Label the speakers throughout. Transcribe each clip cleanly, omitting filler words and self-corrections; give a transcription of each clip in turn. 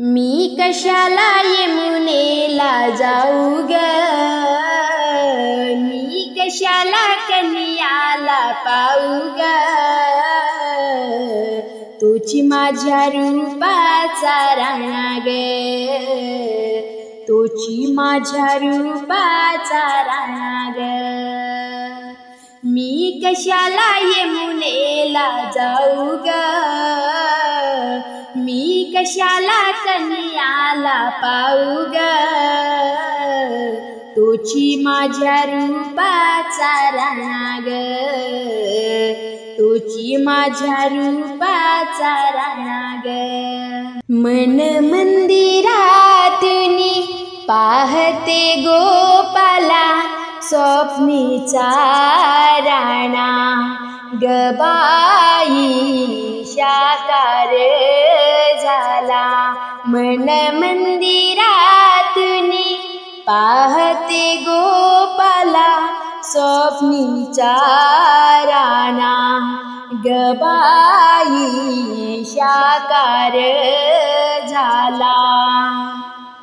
Speaker 1: मी कशाला यमुनेला जाऊ ग, मी कशाला कन्याला पाहू ग, तोची माझ्या रूपाचा राणा ग, तोची माझ्या रूपाचा राणा ग. मी कशाला यमुनेला जाऊ ग, मी कशाला कन्याला पाहू ग, तोची माझ्या रूपाचा राणा ग, तोची माझ्या रूपाचा राणा ग. मन मंदिरातूनी पाहते गोपाला, स्वप्नीचा राणा ग बाई साकार झाला. मन मंदिरातूनी पाहते गोपाला, स्वप्नीचा राणा ग बाई साकार झाला.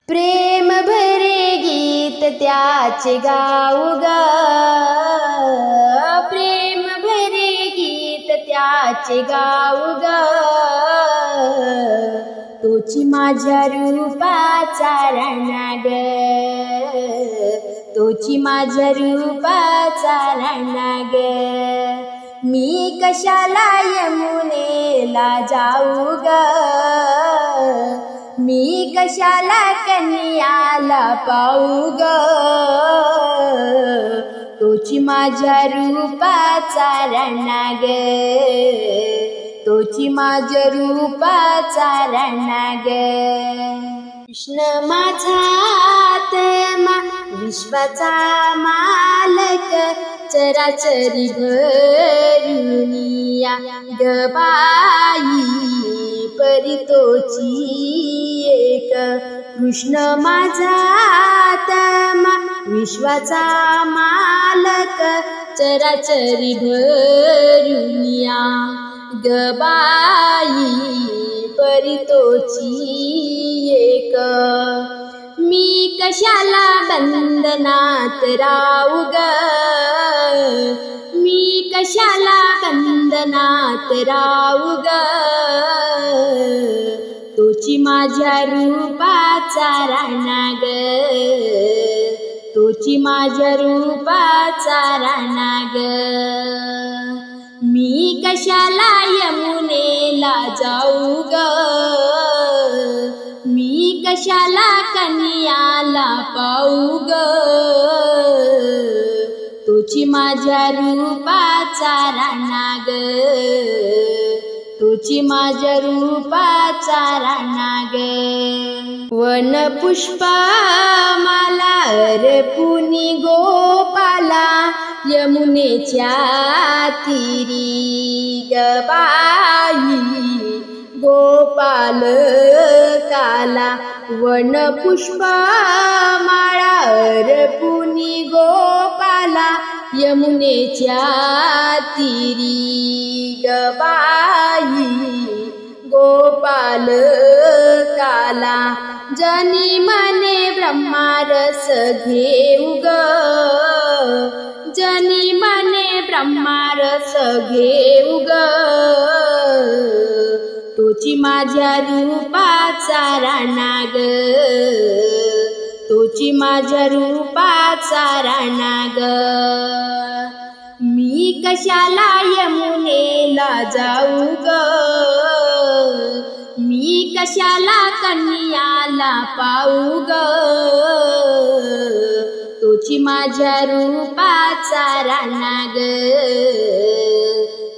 Speaker 1: प्रेम भरे गीत त्याचे गाऊ ग, प्रेम भरे गीत त्याचे गाऊ ग, तोची माझ्या रूपाचा राणा ग, तोची माझ्या रूपाचा राणा ग. मी कशाला यमुनेला जाऊ ग, मी कशाला कन्याला पाहू ग, तोची माझ्या रूपाचा राणा ग, तोची माझ्या रूपाचा राणा ग. कृष्ण माझा आत्मा विश्वाचा मालक, चराचरी भरुनिया ग बाई परी तोची एक. कृष्ण माझा आत्मा विश्वाचा मालक, चराचरी भरुनिया ग बाई परी तोची एक. मी कशाला बंधनात राहू ग, मी कशाला बंधनात राहू ग, तोची माझ्या रूपाचा राणा ग, तोची माझ्या रूपाचा राणा ग. मी कशाला यमुनेला जाऊ ग, मी कशाला कन्याला पाहू ग, तोची माझ्या रूपाचा राणा ग, तोची माझ्या रूपाचा राणा ग. वन पुष्प माला अर्पुनी गोपाला, यमुनेच्या तीरी ग बाई गोपाल काला. वन पुष्प माळा अर्पुनी गोपाला, यमुनेच्या तीरी ग बाई गोपाल काला. जनी मने ब्रह्मारस घेऊ ग, जनी मने ब्रह्मारस घेऊ ग, तोची माझ्या रूपाचा राणा ग, तोची माझ्या रूपाचा राणा ग. मी कशाला यमुनेला जाऊ ग, मी कशाला कन्याला पाहू ग, तोची माझ्या रूपाचा राणा ग,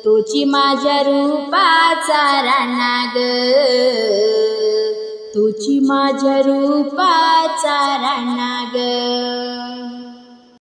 Speaker 1: तोची माझ्या रूपाचा राणा ग, तोची माझ्या रूपाचा राणा ग.